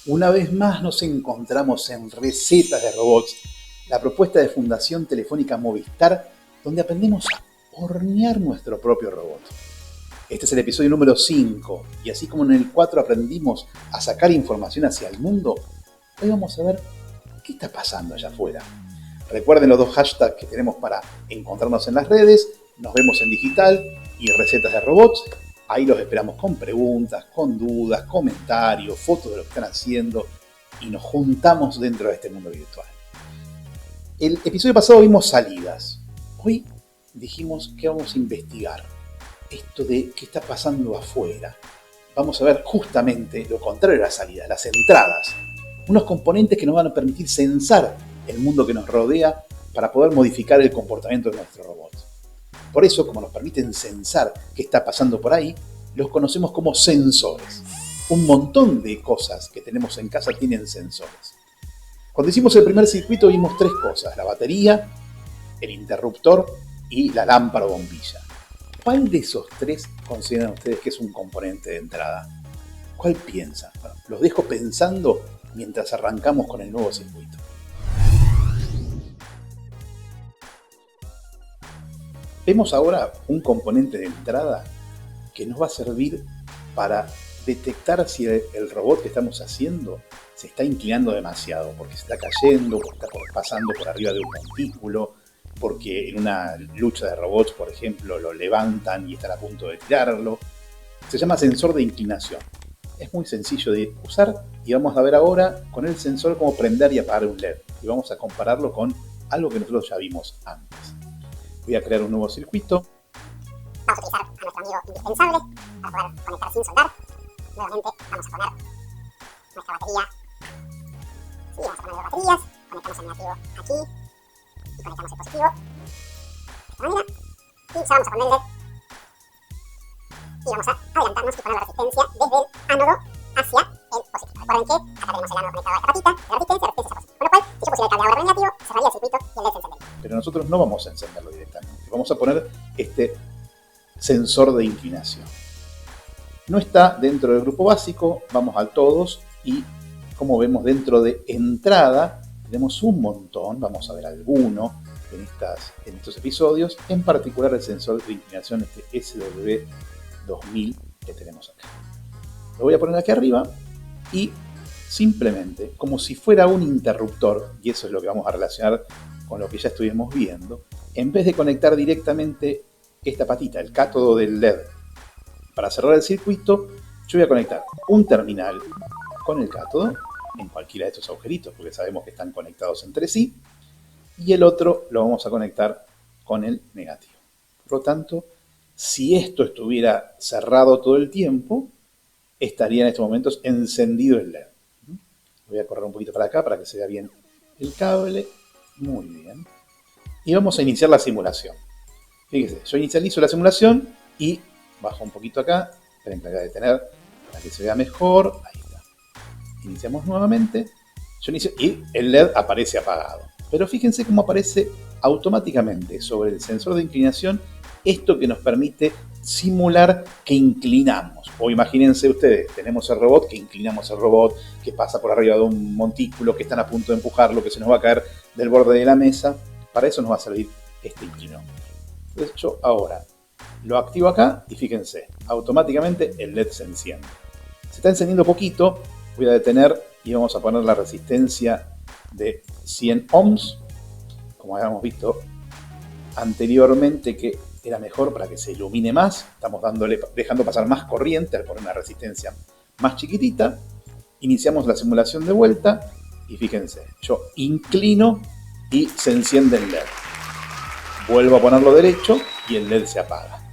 Una vez más nos encontramos en Recetas de Robots, la propuesta de Fundación Telefónica Movistar, donde aprendemos a hornear nuestro propio robot. Este es el episodio número 5, y así como en el 4 aprendimos a sacar información hacia el mundo, hoy vamos a ver qué está pasando allá afuera. Recuerden los 2 hashtags que tenemos para encontrarnos en las redes, Nos vemos en digital y Recetas de Robots. Ahí los esperamos con preguntas, con dudas, comentarios, fotos de lo que están haciendo y nos juntamos dentro de este mundo virtual. El episodio pasado vimos salidas. Hoy dijimos que vamos a investigar esto de qué está pasando afuera. Vamos a ver justamente lo contrario de las salidas, las entradas. Unos componentes que nos van a permitir sensar el mundo que nos rodea para poder modificar el comportamiento de nuestro robot. Por eso, como nos permiten sensar qué está pasando por ahí, los conocemos como sensores. Un montón de cosas que tenemos en casa tienen sensores. Cuando hicimos el primer circuito vimos 3 cosas: la batería, el interruptor y la lámpara o bombilla. ¿Cuál de esos 3 consideran ustedes que es un componente de entrada? ¿Cuál piensan? Bueno, los dejo pensando mientras arrancamos con el nuevo circuito. Vemos ahora un componente de entrada que nos va a servir para detectar si el robot que estamos haciendo se está inclinando demasiado, porque se está cayendo, porque está pasando por arriba de un montículo, porque en una lucha de robots, por ejemplo, lo levantan y están a punto de tirarlo. Se llama sensor de inclinación. Es muy sencillo de usar y vamos a ver ahora con el sensor cómo prender y apagar un LED. Y vamos a compararlo con algo que nosotros ya vimos antes. Voy a crear un nuevo circuito. Vamos a utilizar a nuestro amigo indispensable para poder conectar sin soldar. Nuevamente vamos a poner nuestra batería. Sí, vamos a poner 2 baterías. Conectamos el negativo aquí y conectamos el positivo de esta manera. Y ya vamos a poner el LED. Y vamos a adelantarnos y poner la resistencia desde el ánodo hacia el positivo. Recuerden que acá tenemos el ánodo conectado a esta patita de resistencia hacia positivo. Con lo cual, si yo pusiera el cable ahora por el negativo, cerraría el circuito y el LED se encendería. Pero nosotros no vamos a encenderlo directamente. Vamos a poner este sensor de inclinación. No está dentro del grupo básico, vamos al todos y como vemos dentro de entrada tenemos un montón, vamos a ver alguno en estos episodios, en particular el sensor de inclinación, este SW2000 que tenemos acá. Lo voy a poner aquí arriba y simplemente, como si fuera un interruptor, y eso es lo que vamos a relacionar con lo que ya estuvimos viendo, en vez de conectar directamente esta patita, el cátodo del LED, para cerrar el circuito, yo voy a conectar un terminal con el cátodo en cualquiera de estos agujeritos, porque sabemos que están conectados entre sí, y el otro lo vamos a conectar con el negativo. Por lo tanto, si esto estuviera cerrado todo el tiempo, estaría en estos momentos encendido el LED. Voy a correr un poquito para acá para que se vea bien el cable. Muy bien. Y vamos a iniciar la simulación. Fíjense, yo inicializo la simulación y bajo un poquito acá. Esperen que la voy a detener para que se vea mejor. Ahí está. Iniciamos nuevamente. Yo inicio y el LED aparece apagado. Pero fíjense cómo aparece automáticamente sobre el sensor de inclinación esto que nos permite simular que inclinamos. O imagínense ustedes, tenemos el robot, que inclinamos el robot, que pasa por arriba de un montículo, que están a punto de empujarlo, que se nos va a caer del borde de la mesa. Para eso nos va a servir este inclinómetro. Entonces yo ahora lo activo acá y fíjense, automáticamente el LED se enciende. Se está encendiendo poquito, voy a detener y vamos a poner la resistencia de 100 ohms, como habíamos visto anteriormente que era mejor para que se ilumine más. Estamos dejando pasar más corriente al poner una resistencia más chiquitita. Iniciamos la simulación de vuelta y fíjense, yo inclino y se enciende el LED. Vuelvo a ponerlo derecho y el LED se apaga.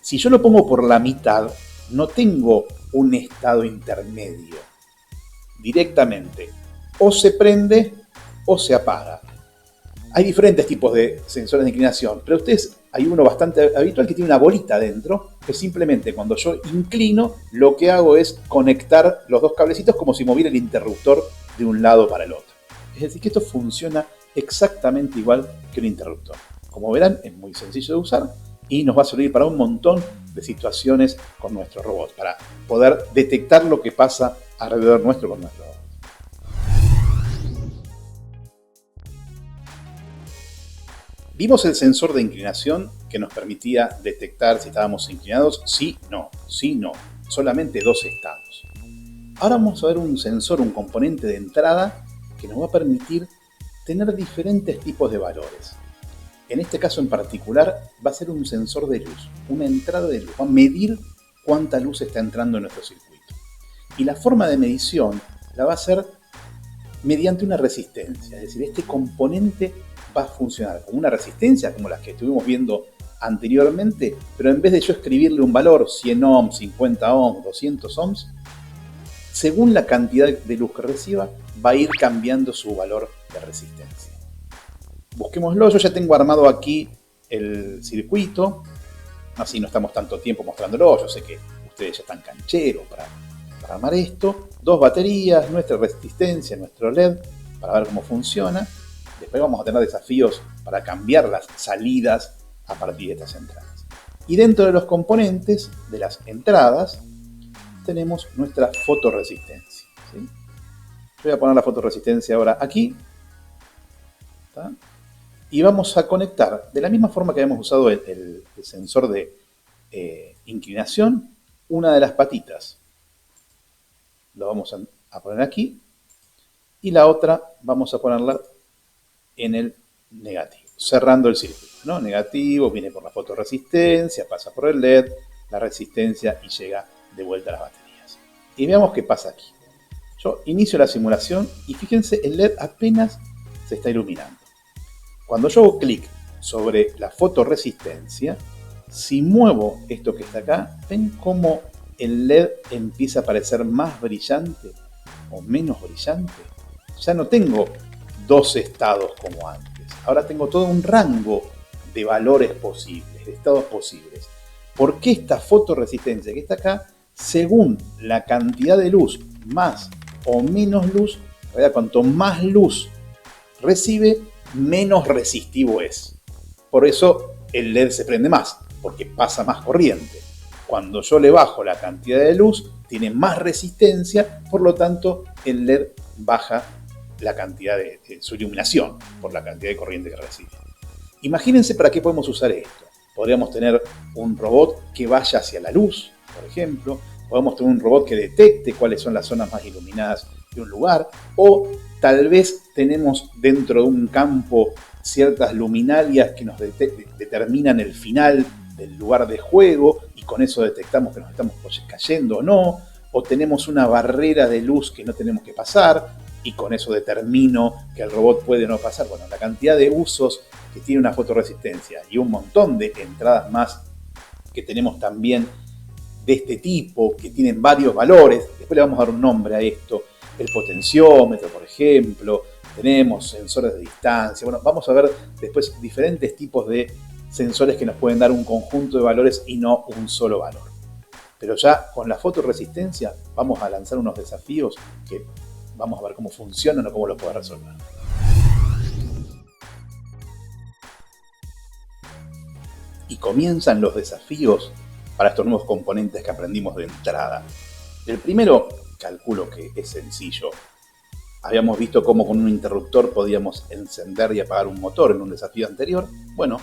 Si yo lo pongo por la mitad, no tengo un estado intermedio. Directamente o se prende o se apaga. Hay diferentes tipos de sensores de inclinación, pero hay uno bastante habitual que tiene una bolita dentro, que simplemente cuando yo inclino, lo que hago es conectar los 2 cablecitos como si moviera el interruptor de un lado para el otro. Es decir, que esto funciona exactamente igual que un interruptor. Como verán, es muy sencillo de usar y nos va a servir para un montón de situaciones con nuestro robot, para poder detectar lo que pasa alrededor nuestro con nuestro robot. Vimos el sensor de inclinación que nos permitía detectar si estábamos inclinados, sí, no, solamente 2 estados. Ahora vamos a ver un sensor, un componente de entrada que nos va a permitir tener diferentes tipos de valores. En este caso en particular va a ser un sensor de luz, una entrada de luz, va a medir cuánta luz está entrando en nuestro circuito. Y la forma de medición la va a hacer mediante una resistencia, es decir, este componente va a funcionar como una resistencia, como las que estuvimos viendo anteriormente, pero en vez de yo escribirle un valor, 100 ohms, 50 ohms, 200 ohms, según la cantidad de luz que reciba, va a ir cambiando su valor de resistencia. Busquémoslo, yo ya tengo armado aquí el circuito, así no estamos tanto tiempo mostrándolo, yo sé que ustedes ya están cancheros para armar esto. 2 baterías, nuestra resistencia, nuestro LED, para ver cómo funciona. Después vamos a tener desafíos para cambiar las salidas a partir de estas entradas. Y dentro de los componentes de las entradas tenemos nuestra fotorresistencia, ¿sí? Yo voy a poner la fotorresistencia ahora aquí. ¿Está? Y vamos a conectar, de la misma forma que habíamos usado el sensor de inclinación, una de las patitas. Lo vamos a poner aquí. Y la otra vamos a ponerla en el negativo, cerrando el circuito, ¿no? Negativo, viene por la fotorresistencia, pasa por el LED, la resistencia y llega de vuelta a las baterías. Y veamos qué pasa aquí. Yo inicio la simulación y fíjense, el LED apenas se está iluminando. Cuando yo hago clic sobre la fotorresistencia, si muevo esto que está acá, ven cómo el LED empieza a parecer más brillante o menos brillante. Ya no tengo 2 estados como antes. Ahora tengo todo un rango de valores posibles, de estados posibles. ¿Por qué esta fotorresistencia que está acá? Según la cantidad de luz, más o menos luz, en realidad cuanto más luz recibe, menos resistivo es. Por eso el LED se prende más, porque pasa más corriente. Cuando yo le bajo la cantidad de luz, tiene más resistencia, por lo tanto el LED baja la cantidad de su iluminación por la cantidad de corriente que recibe. Imagínense para qué podemos usar esto. Podríamos tener un robot que vaya hacia la luz, por ejemplo. Podemos tener un robot que detecte cuáles son las zonas más iluminadas de un lugar. O tal vez tenemos dentro de un campo ciertas luminarias que nos determinan el final del lugar de juego y con eso detectamos que nos estamos cayendo o no. O tenemos una barrera de luz que no tenemos que pasar y con eso determino que el robot puede o no pasar. Bueno, la cantidad de usos que tiene una fotorresistencia y un montón de entradas más que tenemos también de este tipo, que tienen varios valores. Después le vamos a dar un nombre a esto. El potenciómetro, por ejemplo. Tenemos sensores de distancia. Bueno, vamos a ver después diferentes tipos de sensores que nos pueden dar un conjunto de valores y no un solo valor. Pero ya con la fotorresistencia vamos a lanzar unos desafíos que vamos a ver cómo funcionan o cómo los puedo resolver. Y comienzan los desafíos para estos nuevos componentes que aprendimos de entrada. El primero, calculo que es sencillo. Habíamos visto cómo con un interruptor podíamos encender y apagar un motor en un desafío anterior. Bueno,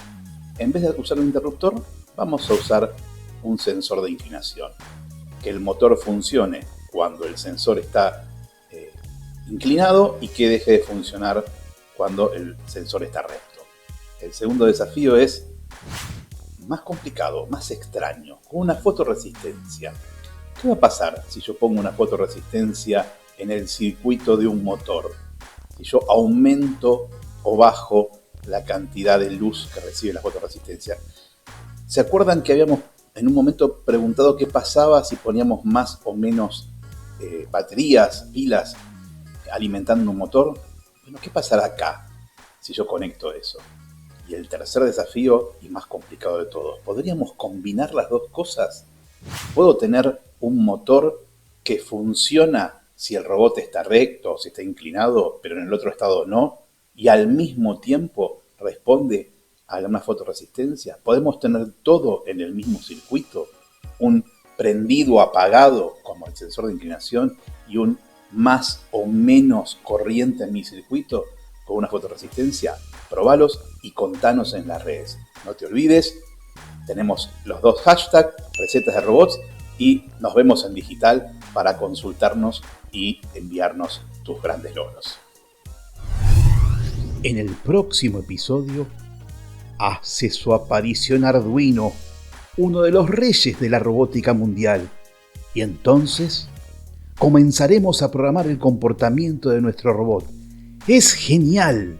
en vez de usar un interruptor, vamos a usar un sensor de inclinación. Que el motor funcione cuando el sensor está inclinado y que deje de funcionar cuando el sensor está recto. El segundo desafío es más complicado, más extraño, con una fotorresistencia. ¿Qué va a pasar si yo pongo una fotorresistencia en el circuito de un motor? Si yo aumento o bajo la cantidad de luz que recibe la fotorresistencia. ¿Se acuerdan que habíamos en un momento preguntado qué pasaba si poníamos más o menos baterías, pilas alimentando un motor? Bueno, ¿qué pasará acá si yo conecto eso? Y el tercer desafío, y más complicado de todos, ¿podríamos combinar las dos cosas? ¿Puedo tener un motor que funciona si el robot está recto o si está inclinado, pero en el otro estado no, y al mismo tiempo responde a una fotorresistencia? ¿Podemos tener todo en el mismo circuito? Un prendido apagado como el sensor de inclinación y un más o menos corriente en mi circuito con una fotorresistencia. Probalos y contanos en las redes. No te olvides, tenemos los 2 hashtags, recetas de robots, y nos vemos en digital para consultarnos y enviarnos tus grandes logros. En el próximo episodio hace su aparición Arduino, uno de los reyes de la robótica mundial, y entonces comenzaremos a programar el comportamiento de nuestro robot. ¡Es genial!